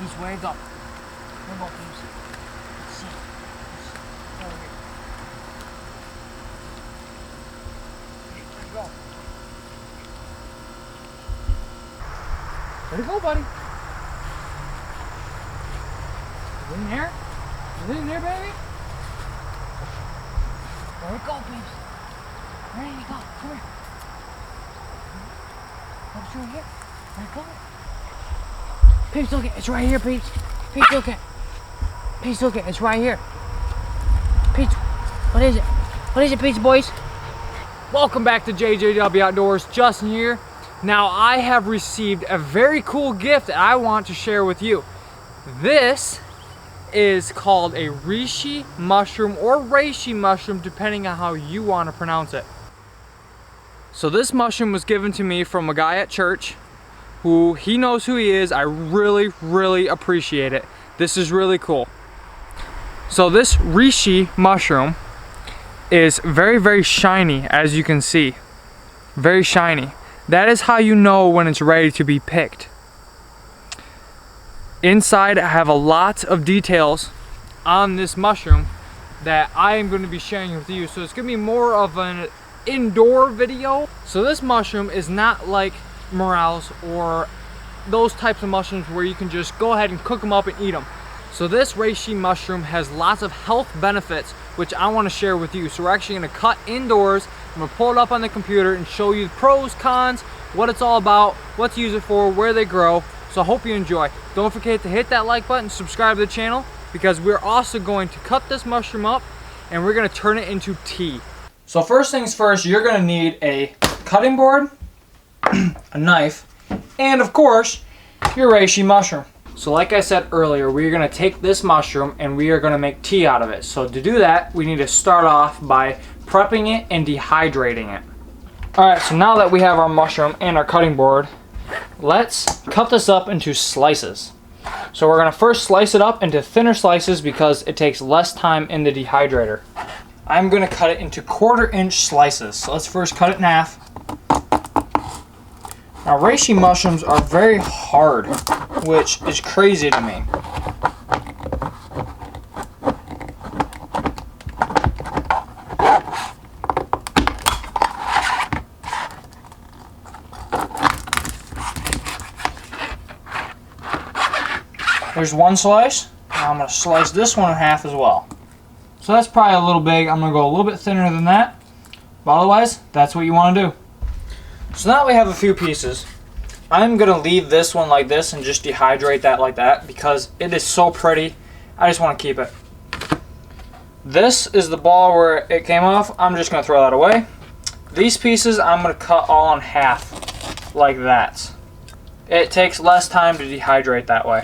Peace, where you go? Where you go, Peace? Let's see. Over here. Where'd you go? Where'd you go, buddy? You in there? You in there, baby? Where'd you go, Peace? Where did you go? Come here. Oh, it's right here. Where'd you go? Peeps, look it. It's right here, Peeps. Peeps, look it. Peeps, look it. It's right here. Peeps, what is it? What is it, Peeps, boys? Welcome back to JJW Outdoors. Justin here. Now, I have received a very cool gift that I want to share with you. This is called a Reishi mushroom or Reishi mushroom, depending on how you want to pronounce it. So this mushroom was given to me from a guy at church who he knows who he is. I really appreciate it. This is really cool. So this Reishi mushroom is very shiny, as you can see. Very shiny. That is how you know when it's ready to be picked. Inside I have a lot of details on this mushroom that I am going to be sharing with you. So it's going to be more of an indoor video. So this mushroom is not like morels or those types of mushrooms where you can just go ahead and cook them up and eat them. So this reishi mushroom has lots of health benefits, which I want to share with you. So we're actually going to cut indoors. I'm going to pull it up on the computer and show you the pros, cons, what it's all about, what to use it for, where they grow. So I hope you enjoy. Don't forget to hit that like button, subscribe to the channel, because we're also going to cut this mushroom up and we're going to turn it into tea. So first things first, you're going to need a cutting board, a knife, and of course, your reishi mushroom. So like I said earlier, we're going to take this mushroom and we are going to make tea out of it. So to do that, we need to start off by prepping it and dehydrating it. Alright, so now that we have our mushroom and our cutting board, let's cut this up into slices. So we're going to first slice it up into thinner slices because it takes less time in the dehydrator. I'm going to cut it into 1/4 inch slices. So let's first cut it in half. Now reishi mushrooms are very hard, which is crazy to me. There's one slice. Now I'm going to slice this one in half as well. So that's probably a little big. I'm going to go a little bit thinner than that. But otherwise, that's what you want to do. So now we have a few pieces. I'm going to leave this one like this and just dehydrate that like that because it is so pretty. I just want to keep it. This is the ball where it came off. I'm just going to throw that away. These pieces I'm going to cut all in half like that. It takes less time to dehydrate that way.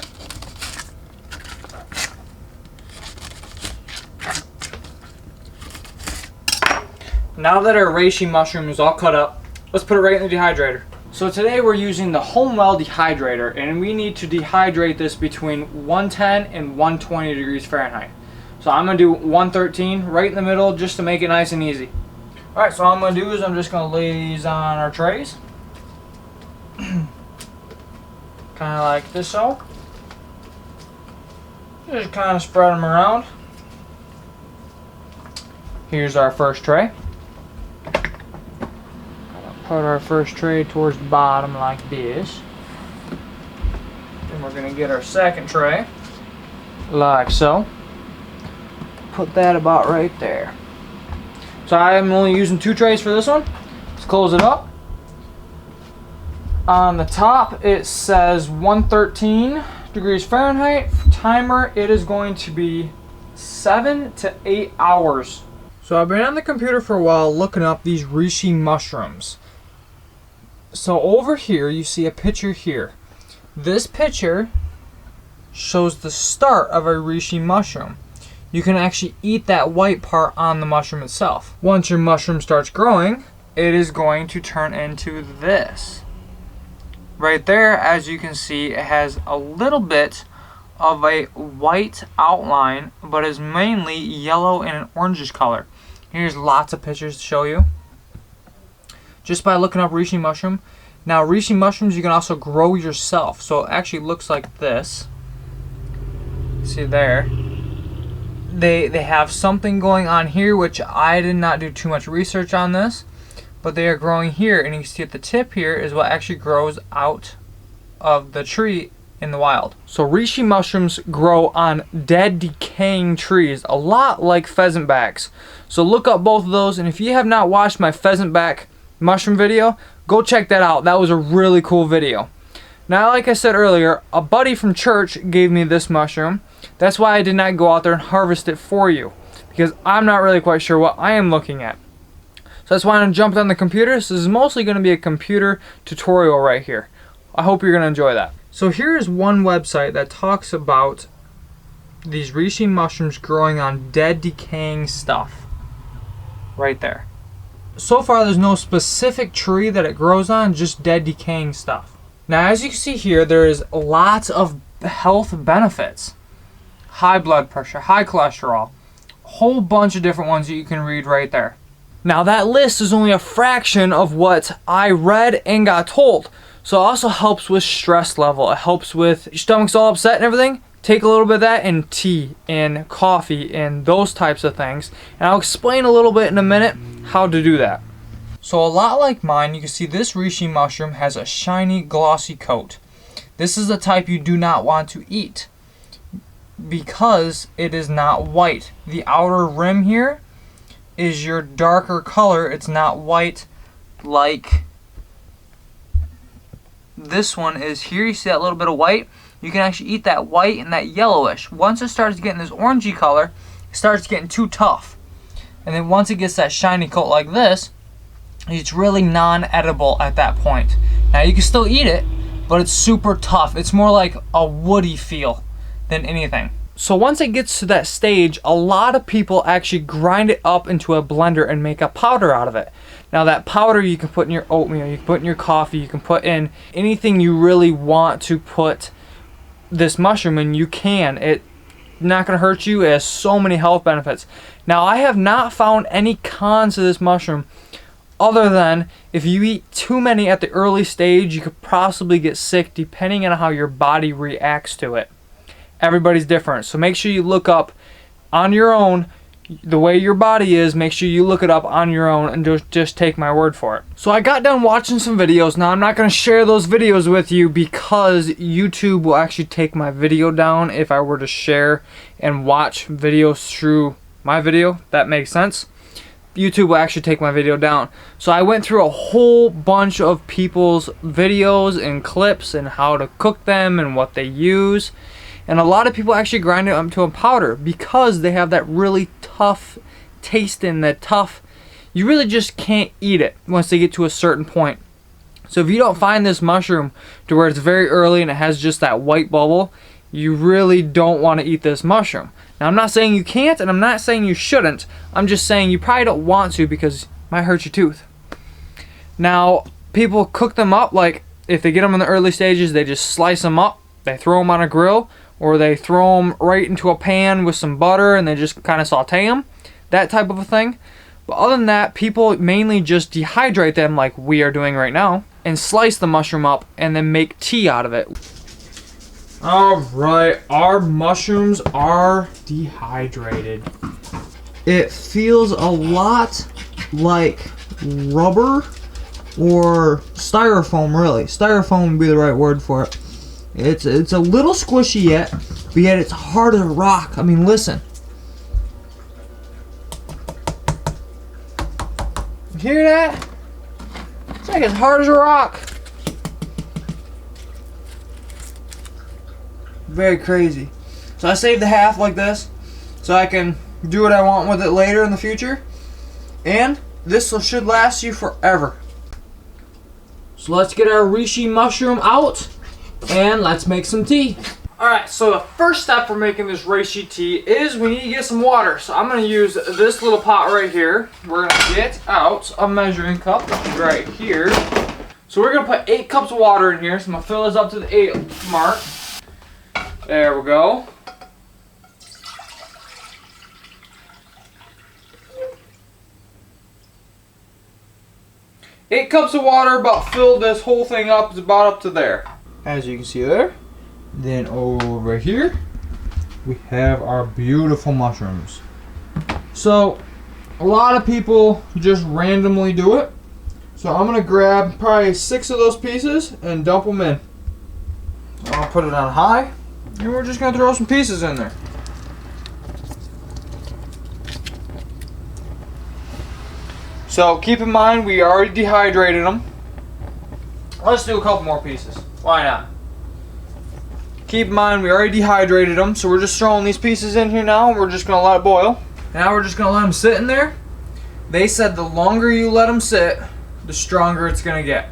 Now that our reishi mushroom is all cut up, let's put it right in the dehydrator. So today we're using the Homewell dehydrator, and we need to dehydrate this between 110 and 120 degrees Fahrenheit. So I'm going to do 113 right in the middle just to make it nice and easy. Alright, so all I'm going to do is I'm just going to lay these on our trays. Kind of like this so. Just kind of spread them around. Here's our first tray. Put our first tray towards the bottom like this. Then we're going to get our second tray like so. Put that about right there. So I'm only using 2 trays for this one. Let's close it up. On the top it says 113 degrees Fahrenheit. Timer, it is going to be 7 to 8 hours. So I've been on the computer for a while looking up these reishi mushrooms. So over here you see a picture here. This picture shows the start of a reishi mushroom. You can actually eat that white part on the mushroom itself. Once your mushroom starts growing, it is going to turn into this. Right there, as you can see, it has a little bit of a white outline, but is mainly yellow and an orangish color. Here's lots of pictures to show you. Just by looking up reishi mushroom. Now reishi mushrooms you can also grow yourself. So it actually looks like this. see there, they have something going on here, which I did not do too much research on this, but they are growing here, and you can see at the tip here is what actually grows out of the tree in the wild. So reishi mushrooms grow on dead, decaying trees, a lot like pheasant backs. So look up both of those, and if you have not watched my pheasant back mushroom video, go check that out. That was a really cool video. Now, like I said earlier, a buddy from church gave me this mushroom. That's why I did not go out there and harvest it for you, because I'm not really quite sure what I am looking at. So that's why I jumped on the computer. This is mostly going to be a computer tutorial right here. I hope you're going to enjoy that. So here is one website that talks about these reishi mushrooms growing on dead, decaying stuff. Right there. So far there's no specific tree that it grows on, just dead, decaying stuff. Now, as you can see here, there is lots of health benefits. High blood pressure, high cholesterol, a whole bunch of different ones that you can read right there. Now, that list is only a fraction of what I read and got told. So it also helps with stress level. It helps with your stomach's all upset and everything. Take a little bit of that in tea and coffee and those types of things. And I'll explain a little bit in a minute how to do that. So a lot like mine, you can see this reishi mushroom has a shiny, glossy coat. This is the type you do not want to eat because it is not white. The outer rim here is your darker color. It's not white like this one is here. You see that little bit of white? You can actually eat that white and that yellowish. Once it starts getting this orangey color, it starts getting too tough. And then once it gets that shiny coat like this, it's really non-edible at that point. Now you can still eat it, but it's super tough. It's more like a woody feel than anything. So once it gets to that stage, a lot of people actually grind it up into a blender and make a powder out of it. Now that powder you can put in your oatmeal, you can put in your coffee, you can put in anything you really want to put this mushroom in, you can. It's not going to hurt you. It has so many health benefits. Now, I have not found any cons to this mushroom other than if you eat too many at the early stage, you could possibly get sick depending on how your body reacts to it. Everybody's different, so make sure you look up on your own the way your body is. Make sure you look it up on your own and just take my word for it. So I got done watching some videos. Now I'm not going to share those videos with you because YouTube will actually take my video down if I were to share and watch videos through my video. That makes sense. YouTube will actually take my video down. So I went through a whole bunch of people's videos and clips and how to cook them and what they use. And a lot of people actually grind it up to a powder because they have that really tough taste in that tough. You really just can't eat it once they get to a certain point. So if you don't find this mushroom to where it's very early and it has just that white bubble, you really don't want to eat this mushroom. Now I'm not saying you can't and I'm not saying you shouldn't. I'm just saying you probably don't want to because it might hurt your tooth. Now people cook them up, like if they get them in the early stages, they just slice them up, they throw them on a grill, or they throw them right into a pan with some butter and they just kind of saute them, that type of a thing. But other than that, people mainly just dehydrate them like we are doing right now and slice the mushroom up and then make tea out of it. Alright, our mushrooms are dehydrated. It feels a lot like rubber or styrofoam, really. Styrofoam would be the right word for it. It's a little squishy yet, but yet it's hard as a rock. I mean, listen. You hear that? It's like as hard as a rock. Very crazy. So I saved the half like this so I can do what I want with it later in the future. And this should last you forever. So let's get our reishi mushroom out. And let's make some tea. Alright, so the first step for making this reishi tea is we need to get some water. So I'm going to use this little pot right here. We're going to get out a measuring cup, which is right here. So we're going to put 8 cups of water in here. So I'm going to fill this up to the 8 mark. There we go. Eight cups of water about filled this whole thing up. It's about up to there. As you can see there. Then over here, we have our beautiful mushrooms. So a lot of people just randomly do it. So I'm gonna grab probably 6 of those pieces and dump them in. I'll put it on high, and we're just gonna throw some pieces in there. So keep in mind we already dehydrated them. Let's do a couple more pieces. Why not? Keep in mind we already dehydrated them, so we're just throwing these pieces in here now, and we're just gonna let it boil. Now we're just gonna let them sit in there. They said the longer you let them sit, the stronger it's gonna get.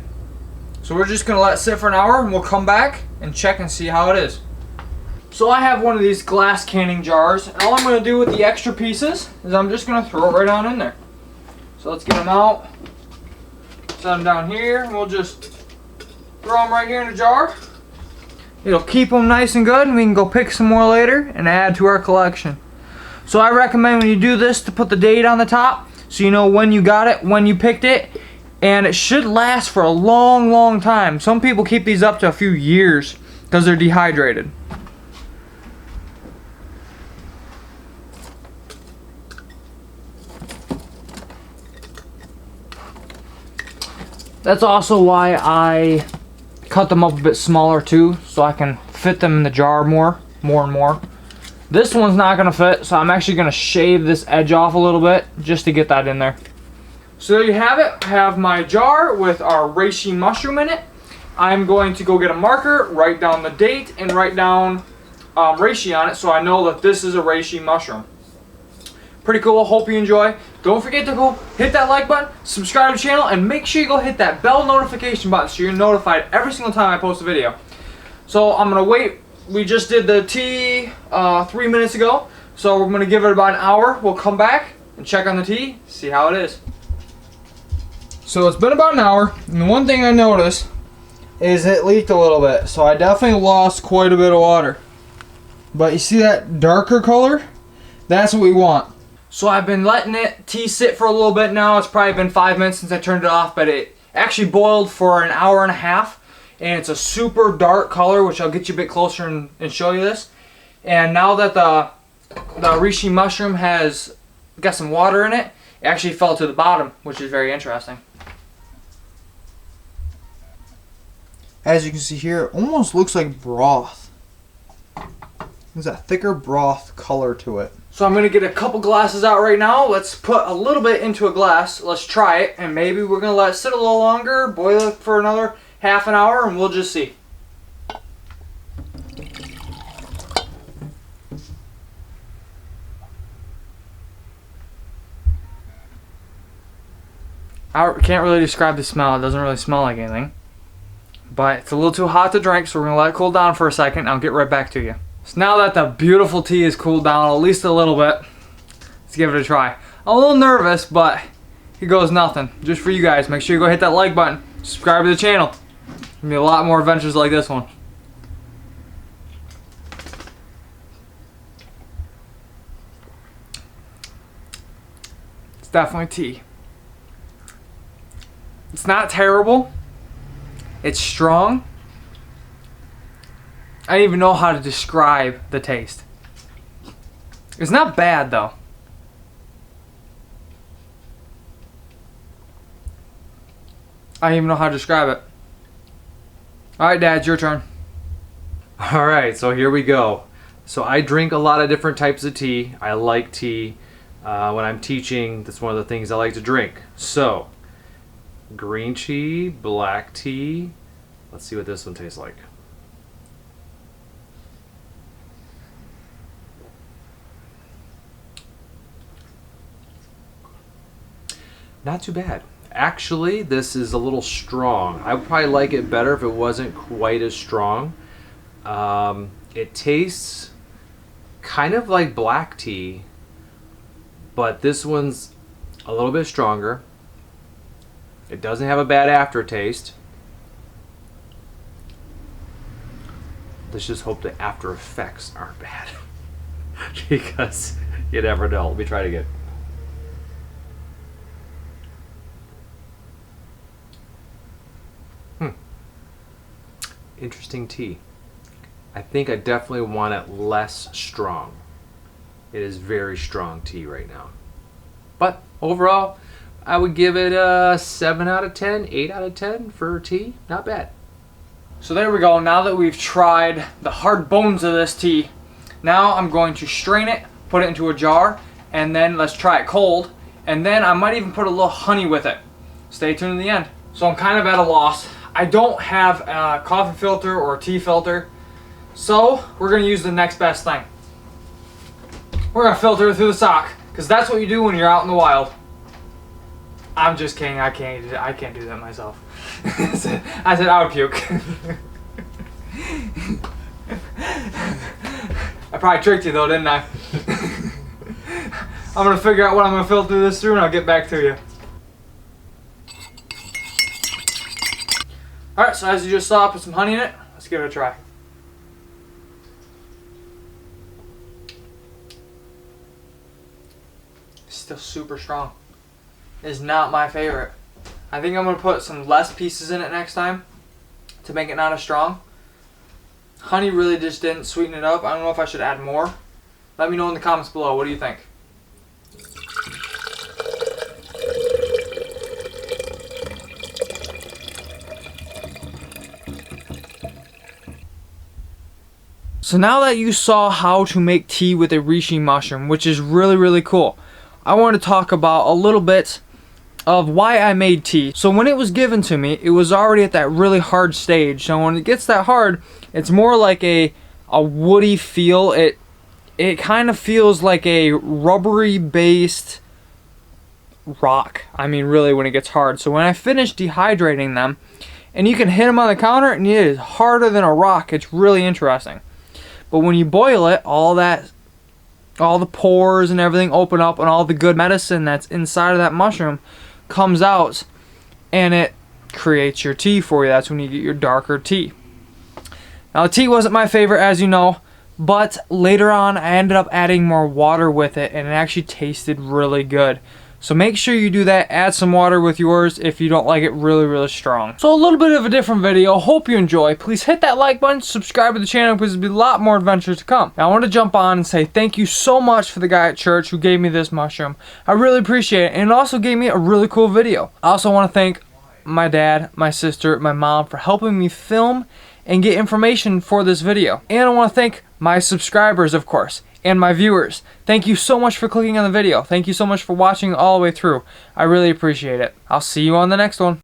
So we're just gonna let it sit for an hour, and we'll come back and check and see how it is. So I have one of these glass canning jars, and all I'm gonna do with the extra pieces is I'm just gonna throw it right on in there. So let's get them out, set them down here, and we'll just throw them right here in the jar. It'll keep them nice and good, and we can go pick some more later and add to our collection. So I recommend when you do this to put the date on the top so you know when you got it, when you picked it, and it should last for a long, long time. Some people keep these up to a few years because they're dehydrated. That's also why I cut them up a bit smaller too, so I can fit them in the jar more and more. This one's not gonna fit, so I'm actually gonna shave this edge off a little bit just to get that in there. So there you have it. I have my jar with our reishi mushroom in it. I'm going to go get a marker, write down the date, and write down reishi on it so I know that this is a reishi mushroom. Pretty cool. Hope you enjoy. Don't forget to go hit that like button, subscribe to the channel, and make sure you go hit that bell notification button so you're notified every single time I post a video. So I'm going to wait. We just did the tea 3 minutes ago, so we're going to give it about an hour. We'll come back and check on the tea, see how it is. So it's been about an hour, and the one thing I noticed is it leaked a little bit, so I definitely lost quite a bit of water. But you see that darker color? That's what we want. So I've been letting tea sit for a little bit now. It's probably been 5 minutes since I turned it off, but it actually boiled for an hour and a half, and it's a super dark color, which I'll get you a bit closer and show you this. And now that the reishi mushroom has got some water in it, it actually fell to the bottom, which is very interesting. As you can see here, it almost looks like broth. There's that thicker broth color to it. So I'm going to get a couple glasses out right now. Let's put a little bit into a glass. Let's try it, and maybe we're going to let it sit a little longer, boil it for another half an hour, and we'll just see. I can't really describe the smell. It doesn't really smell like anything. But it's a little too hot to drink, so we're going to let it cool down for a second, and I'll get right back to you. So now that the beautiful tea is cooled down at least a little bit, let's give it a try. I'm a little nervous, but here goes nothing. Just for you guys, make sure you go hit that like button, subscribe to the channel. There'll be a lot more adventures like this one. It's definitely tea. It's not terrible. It's strong. I don't even know how to describe the taste. It's not bad though. I don't even know how to describe it. Alright, Dad, it's your turn. Alright, so here we go. So I drink a lot of different types of tea. I like tea. When I'm teaching, that's one of the things I like to drink. So, green tea, black tea. Let's see what this one tastes like. Not too bad. Actually, this is a little strong. I would probably like it better if it wasn't quite as strong. It tastes kind of like black tea, but this one's a little bit stronger. It doesn't have a bad aftertaste. Let's just hope the after effects aren't bad. Because you never know. Let me try it again. Interesting tea. I think I definitely want it less strong. It is very strong tea right now. But overall, I would give it a 7 out of 10, 8 out of 10 for tea. Not bad. So there we go. Now that we've tried the hard bones of this tea, now I'm going to strain it, put it into a jar, and then let's try it cold. And then I might even put a little honey with it. Stay tuned to the end. So I'm kind of at a loss. I don't have a coffee filter or a tea filter. So we're going to use the next best thing. We're going to filter it through the sock, because that's what you do when you're out in the wild. I'm just kidding. I can't do that myself. I said I would puke. I probably tricked you though, didn't I? I'm going to figure out what I'm going to filter this through and I'll get back to you. Alright, so as you just saw, I put some honey in it. Let's give it a try. It's still super strong. It's not my favorite. I think I'm going to put some less pieces in it next time to make it not as strong. Honey really just didn't sweeten it up. I don't know if I should add more. Let me know in the comments below. What do you think? So now that you saw how to make tea with a reishi mushroom, which is really, really cool, I want to talk about a little bit of why I made tea. So when it was given to me, it was already at that really hard stage. So when it gets that hard, it's more like a woody feel. It kind of feels like a rubbery based rock. I mean, really, when it gets hard. So when I finish dehydrating them, and you can hit them on the counter and it is harder than a rock. It's really interesting. But when you boil it, all the pores and everything open up, and all the good medicine that's inside of that mushroom comes out, and it creates your tea for you. That's when you get your darker tea. Now, the tea wasn't my favorite, as you know, but later on I ended up adding more water with it, and it actually tasted really good. So make sure you do that. Add some water with yours if you don't like it really, really strong. So a little bit of a different video. Hope you enjoy. Please hit that like button, subscribe to the channel, because there'll be a lot more adventures to come. Now I want to jump on and say thank you so much for the guy at church who gave me this mushroom. I really appreciate it, and it also gave me a really cool video. I also want to thank my dad, my sister, my mom for helping me film and get information for this video. And I want to thank my subscribers, of course, and my viewers. Thank you so much for clicking on the video. Thank you so much for watching all the way through. I really appreciate it. I'll see you on the next one.